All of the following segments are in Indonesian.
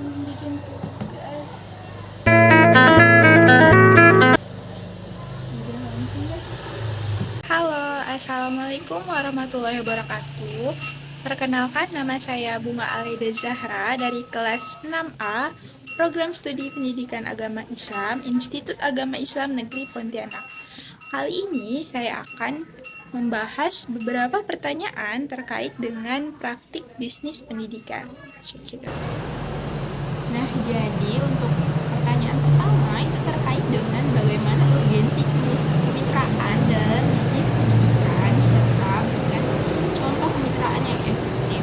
bikin tugas. Udah langsung deh. Halo, assalamualaikum warahmatullahi wabarakatuh. Perkenalkan, nama saya Bunga Alida Zahra dari kelas 6A, Program Studi Pendidikan Agama Islam, Institut Agama Islam Negeri Pontianak. Kali ini saya akan membahas beberapa pertanyaan terkait dengan praktik bisnis pendidikan. Nah, jadi untuk pertanyaan pertama itu terkait dengan bagaimana urgensi kemitraan dalam bisnis pendidikan serta dengan contoh kemitraan yang efektif.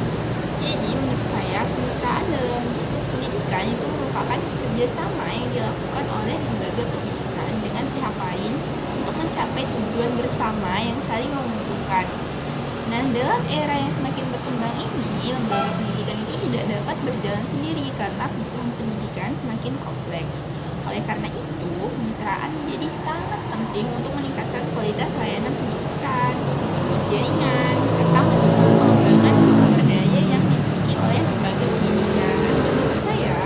Jadi menurut saya kemitraan dalam bisnis pendidikan itu merupakan kerjasama yang dilakukan oleh lembaga pendidikan dengan pihak lain untuk mencapai tujuan bersama yang saling menguntungkan. Nah, dalam era yang semakin berkembang ini, lembaga pendidikan itu tidak dapat berjalan sendiri karena kebutuhan pendidikan semakin kompleks. Oleh karena itu, kemitraan menjadi sangat penting untuk meningkatkan kualitas layanan pendidikan, memperluas jaringan, serta mendukung pengembangan sumber daya yang dimiliki oleh lembaga pendidikan. Menurut saya,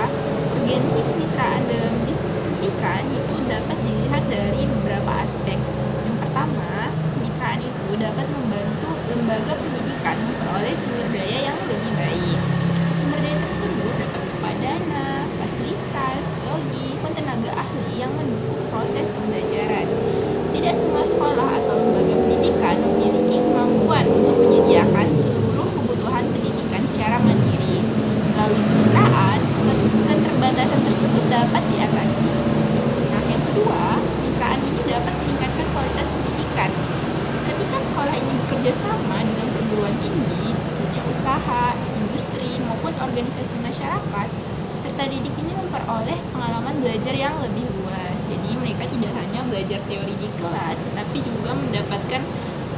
urgensi kemitraan dalam bisnis pendidikan itu dapat dilihat dari beberapa aspek. Yang pertama, kemitraan itu dapat membantu lembaga pendidikan memperoleh sumber daya yang lebih baik. Sumber daya tersebut dapat berupa dana, fasilitas, teknologi, dan tenaga ahli yang mendukung proses pembelajaran. Tidak semua sekolah atau lembaga pendidikan memiliki kemampuan untuk menyediakan seluruh kebutuhan pendidikan secara mandiri. Melalui kemitraan, keterbatasan tersebut dapat diatasi. Nah, yang kedua, kemitraan ini dapat meningkatkan kualitas pendidikan. Ketika sekolah ini bekerja sama dengan perguruan tinggi, dunia usaha, industri, maupun organisasi masyarakat, peserta didik ini memperoleh pengalaman belajar yang lebih luas. Jadi mereka tidak hanya belajar teori di kelas, tetapi juga mendapatkan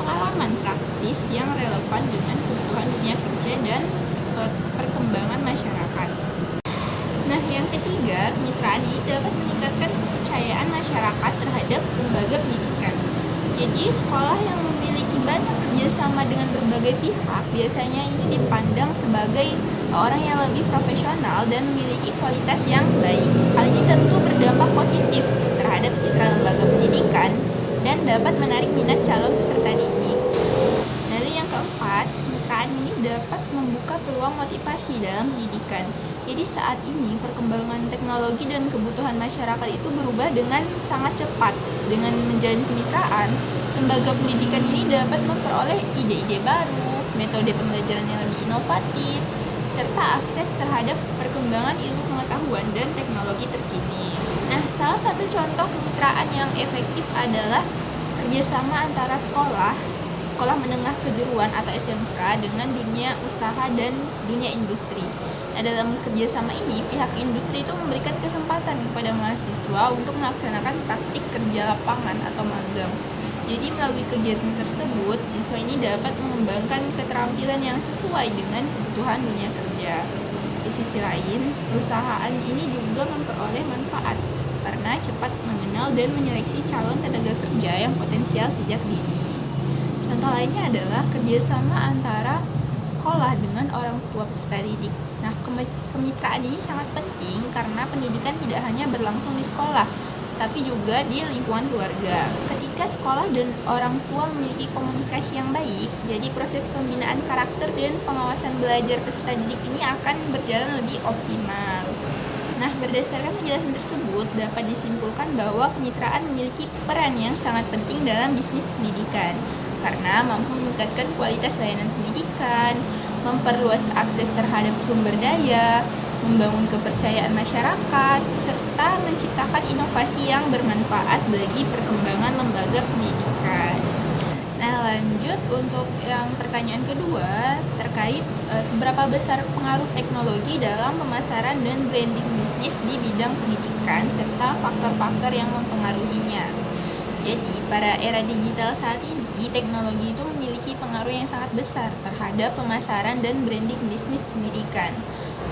pengalaman praktis yang relevan dengan kebutuhan dunia kerja dan perkembangan masyarakat. Nah, yang ketiga, kemitraan ini dapat meningkatkan kepercayaan masyarakat terhadap lembaga pendidikan. Jadi, sekolah yang memiliki banyak kerjasama dengan berbagai pihak biasanya ini dipandang sebagai orang yang lebih profesional dan memiliki kualitas yang baik. Hal ini tentu berdampak positif terhadap citra lembaga pendidikan dan dapat menarik minat calon peserta didik. Lalu yang keempat, kemitraan ini dapat membuka peluang motivasi dalam pendidikan. Jadi saat ini perkembangan teknologi dan kebutuhan masyarakat itu berubah dengan sangat cepat. Dengan menjalin kemitraan, lembaga pendidikan ini dapat memperoleh ide-ide baru, metode pembelajaran yang lebih inovatif, serta akses terhadap perkembangan ilmu pengetahuan dan teknologi terkini. Nah, salah satu contoh kemitraan yang efektif adalah kerjasama antara sekolah menengah kejuruan atau SMK dengan dunia usaha dan dunia industri. Nah, dalam kerjasama ini, pihak industri itu memberikan kesempatan kepada mahasiswa untuk melaksanakan praktik kerja lapangan atau magang. Jadi melalui kegiatan tersebut, siswa ini dapat mengembangkan keterampilan yang sesuai dengan kebutuhan dunia kerja. Di sisi lain, perusahaan ini juga memperoleh manfaat karena cepat mengenal dan menyeleksi calon tenaga kerja yang potensial sejak dini. Contoh lainnya adalah kerjasama antara sekolah dengan orang tua peserta didik. Nah, kemitraan ini sangat penting karena pendidikan tidak hanya berlangsung di sekolah, tapi juga di lingkungan keluarga. Ketika sekolah dan orang tua memiliki komunikasi yang baik, jadi proses pembinaan karakter dan pengawasan belajar peserta didik ini akan berjalan lebih optimal. Nah, berdasarkan penjelasan tersebut, dapat disimpulkan bahwa kemitraan memiliki peran yang sangat penting dalam bisnis pendidikan karena mampu meningkatkan kualitas layanan pendidikan, memperluas akses terhadap sumber daya, membangun kepercayaan masyarakat, serta menciptakan inovasi yang bermanfaat bagi perkembangan lembaga pendidikan. Nah, lanjut untuk yang pertanyaan kedua terkait seberapa besar pengaruh teknologi dalam pemasaran dan branding bisnis di bidang pendidikan serta faktor-faktor yang mempengaruhinya. Jadi, pada era digital saat ini, teknologi itu memiliki pengaruh yang sangat besar terhadap pemasaran dan branding bisnis pendidikan.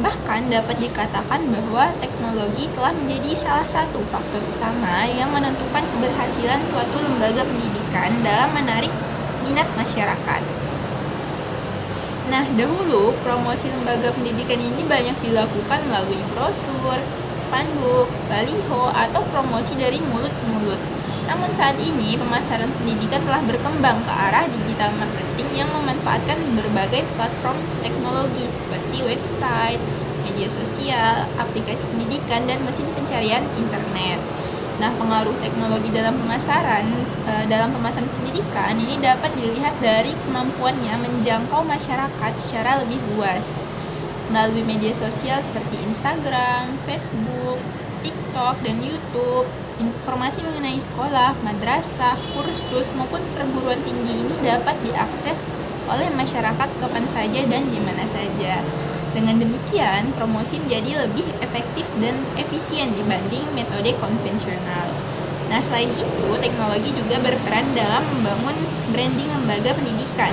Bahkan dapat dikatakan bahwa teknologi telah menjadi salah satu faktor utama yang menentukan keberhasilan suatu lembaga pendidikan dalam menarik minat masyarakat. Nah, dahulu promosi lembaga pendidikan ini banyak dilakukan melalui brosur, spanduk, baliho, atau promosi dari mulut ke mulut. Namun saat ini pemasaran pendidikan telah berkembang ke arah digital marketing yang memanfaatkan berbagai platform teknologi seperti website, media sosial, aplikasi pendidikan, dan mesin pencarian internet. Nah, pengaruh teknologi dalam pemasaran pendidikan ini dapat dilihat dari kemampuannya menjangkau masyarakat secara lebih luas melalui media sosial seperti Instagram, Facebook, TikTok, dan YouTube. Informasi mengenai sekolah, madrasah, kursus, maupun perguruan tinggi ini dapat diakses oleh masyarakat kapan saja dan di mana saja. Dengan demikian, promosi menjadi lebih efektif dan efisien dibanding metode konvensional. Nah, selain itu, teknologi juga berperan dalam membangun branding lembaga pendidikan.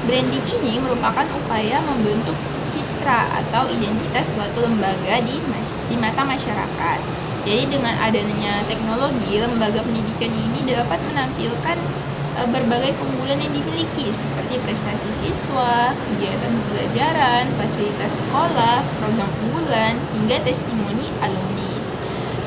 Branding ini merupakan upaya membentuk citra atau identitas suatu lembaga di mata masyarakat. Jadi dengan adanya teknologi, lembaga pendidikan ini dapat menampilkan berbagai keunggulan yang dimiliki seperti prestasi siswa, kegiatan pembelajaran, fasilitas sekolah, program unggulan, hingga testimoni alumni.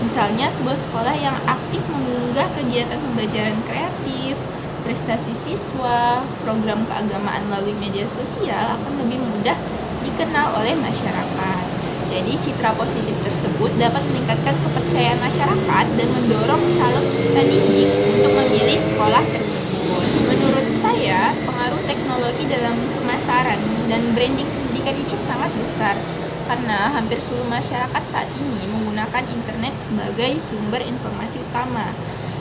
Misalnya sebuah sekolah yang aktif mengunggah kegiatan pembelajaran kreatif, prestasi siswa, program keagamaan melalui media sosial akan lebih mudah dikenal oleh masyarakat. Jadi citra positif tersebut dapat meningkatkan kepercayaan masyarakat dan mendorong calon peserta didik untuk memilih sekolah tersebut. Menurut saya, pengaruh teknologi dalam pemasaran dan branding pendidikan ini sangat besar karena hampir seluruh masyarakat saat ini menggunakan internet sebagai sumber informasi utama.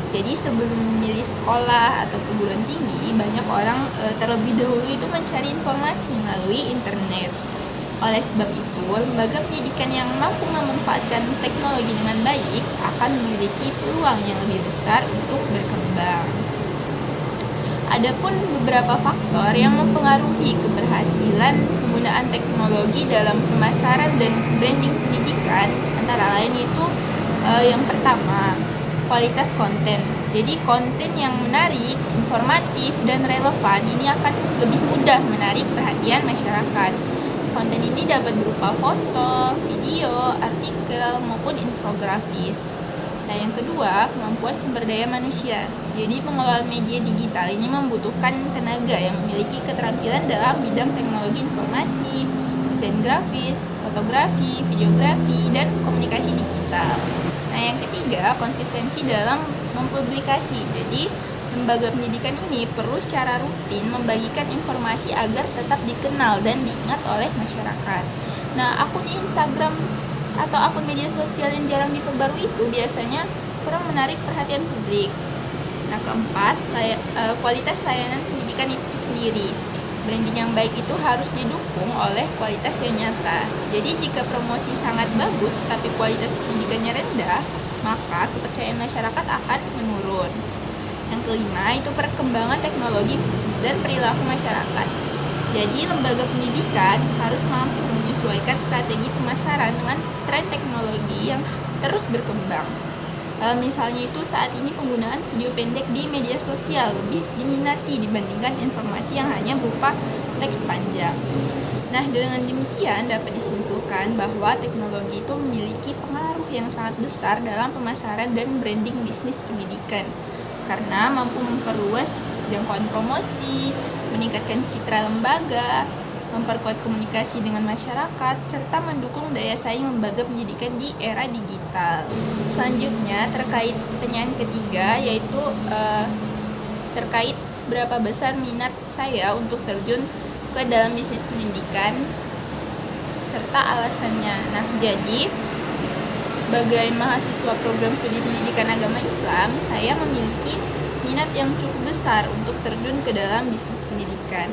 Jadi sebelum memilih sekolah atau perguruan tinggi, banyak orang terlebih dahulu itu mencari informasi melalui internet. Oleh sebab itu, lembaga pendidikan yang mampu memanfaatkan teknologi dengan baik akan memiliki peluang yang lebih besar untuk berkembang. Adapun beberapa faktor yang mempengaruhi keberhasilan penggunaan teknologi dalam pemasaran dan branding pendidikan, antara lain itu yang pertama, kualitas konten. Jadi konten yang menarik, informatif, dan relevan ini akan lebih mudah menarik perhatian masyarakat. Konten ini dapat berupa foto, video, artikel, maupun infografis. Nah, yang kedua, kemampuan sumber daya manusia. Jadi, pengelolaan media digital ini membutuhkan tenaga yang memiliki keterampilan dalam bidang teknologi informasi, desain grafis, fotografi, videografi, dan komunikasi digital. Nah, yang ketiga, konsistensi dalam mempublikasi. Jadi, lembaga pendidikan ini perlu secara rutin membagikan informasi agar tetap dikenal dan diingat oleh masyarakat. Nah, akun Instagram atau akun media sosial yang jarang diperbarui itu biasanya kurang menarik perhatian publik. Nah, keempat, kualitas layanan pendidikan itu sendiri. Branding yang baik itu harus didukung oleh kualitas yang nyata. Jadi, jika promosi sangat bagus tapi kualitas pendidikannya rendah, maka kepercayaan masyarakat akan menurun. Yang kelima, itu perkembangan teknologi dan perilaku masyarakat. Jadi, lembaga pendidikan harus mampu menyesuaikan strategi pemasaran dengan tren teknologi yang terus berkembang. Misalnya itu saat ini penggunaan video pendek di media sosial lebih diminati dibandingkan informasi yang hanya berupa teks panjang. Nah, dengan demikian dapat disimpulkan bahwa teknologi itu memiliki pengaruh yang sangat besar dalam pemasaran dan branding bisnis pendidikan karena mampu memperluas jangkauan promosi, meningkatkan citra lembaga, memperkuat komunikasi dengan masyarakat, serta mendukung daya saing lembaga pendidikan di era digital. Selanjutnya, terkait pertanyaan ketiga, yaitu terkait seberapa besar minat saya untuk terjun ke dalam bisnis pendidikan, serta alasannya. Nah, jadi sebagai mahasiswa program studi pendidikan agama Islam, saya memiliki minat yang cukup besar untuk terjun ke dalam bisnis pendidikan.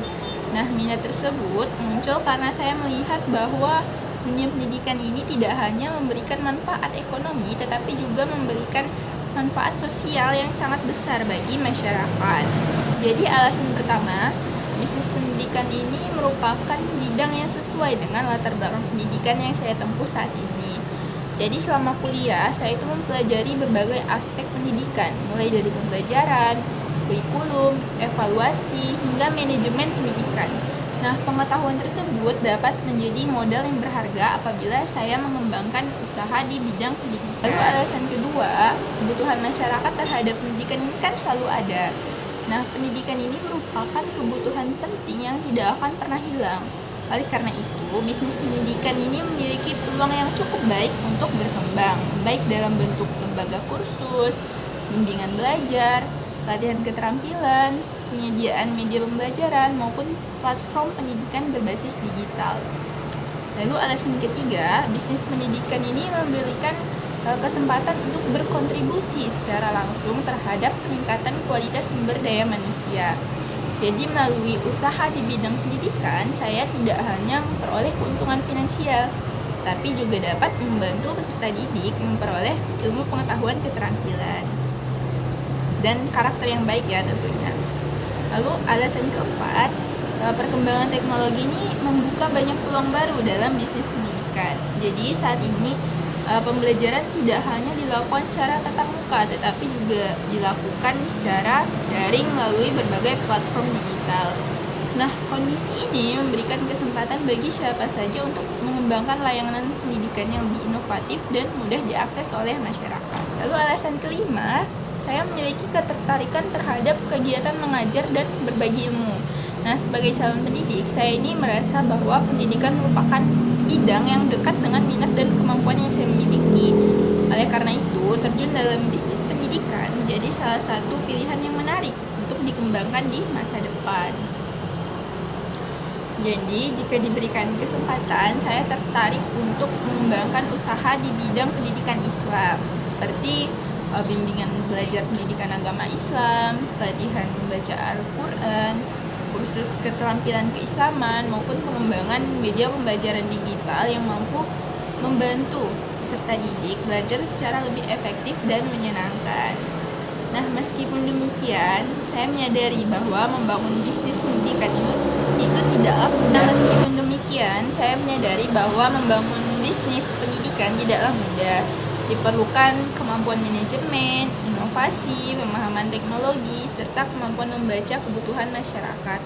Nah, minat tersebut muncul karena saya melihat bahwa dunia pendidikan ini tidak hanya memberikan manfaat ekonomi, tetapi juga memberikan manfaat sosial yang sangat besar bagi masyarakat. Jadi, alasan pertama, bisnis pendidikan ini merupakan bidang yang sesuai dengan latar belakang pendidikan yang saya tempuh saat ini. Jadi selama kuliah, saya itu mempelajari berbagai aspek pendidikan, mulai dari pembelajaran, kurikulum, evaluasi, hingga manajemen pendidikan. Nah, pengetahuan tersebut dapat menjadi modal yang berharga apabila saya mengembangkan usaha di bidang pendidikan. Lalu alasan kedua, kebutuhan masyarakat terhadap pendidikan ini kan selalu ada. Nah, pendidikan ini merupakan kebutuhan penting yang tidak akan pernah hilang. Oleh karena itu, bisnis pendidikan ini memiliki peluang yang cukup baik untuk berkembang, baik dalam bentuk lembaga kursus, bimbingan belajar, latihan keterampilan, penyediaan media pembelajaran, maupun platform pendidikan berbasis digital. Lalu alasan ketiga, bisnis pendidikan ini memberikan kesempatan untuk berkontribusi secara langsung terhadap peningkatan kualitas sumber daya manusia. Jadi melalui usaha di bidang pendidikan, saya tidak hanya memperoleh keuntungan finansial, tapi juga dapat membantu peserta didik memperoleh ilmu pengetahuan, keterampilan, dan karakter yang baik ya tentunya. Lalu alasan keempat, perkembangan teknologi ini membuka banyak peluang baru dalam bisnis pendidikan. Jadi saat ini pembelajaran tidak hanya dilakukan secara tatap muka, tetapi juga dilakukan secara daring melalui berbagai platform digital. Nah, kondisi ini memberikan kesempatan bagi siapa saja untuk mengembangkan layanan pendidikan yang lebih inovatif dan mudah diakses oleh masyarakat. Lalu alasan kelima, saya memiliki ketertarikan terhadap kegiatan mengajar dan berbagi ilmu. Nah, sebagai calon pendidik, saya ini merasa bahwa pendidikan merupakan bidang yang dekat dengan minat dan kemampuan yang saya miliki. Oleh karena itu, terjun dalam bisnis pendidikan menjadi salah satu pilihan yang menarik untuk dikembangkan di masa depan. Jadi, jika diberikan kesempatan, saya tertarik untuk mengembangkan usaha di bidang pendidikan Islam, seperti bimbingan belajar pendidikan agama Islam, pelatihan membaca Al-Quran, kursus keterampilan keislaman, maupun pengembangan media pembelajaran digital yang mampu membantu peserta didik belajar secara lebih efektif dan menyenangkan. Nah, meskipun demikian, saya menyadari bahwa membangun bisnis pendidikan itu tidaklah mudah. Meskipun demikian, saya menyadari bahwa membangun bisnis pendidikan tidaklah mudah. Diperlukan kemampuan manajemen, inovasi, pemahaman teknologi, serta kemampuan membaca kebutuhan masyarakat.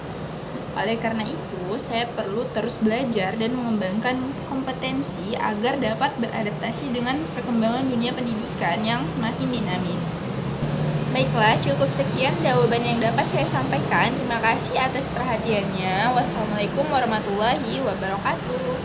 Oleh karena itu, saya perlu terus belajar dan mengembangkan kompetensi agar dapat beradaptasi dengan perkembangan dunia pendidikan yang semakin dinamis. Baiklah, cukup sekian jawaban yang dapat saya sampaikan. Terima kasih atas perhatiannya. Wassalamualaikum warahmatullahi wabarakatuh.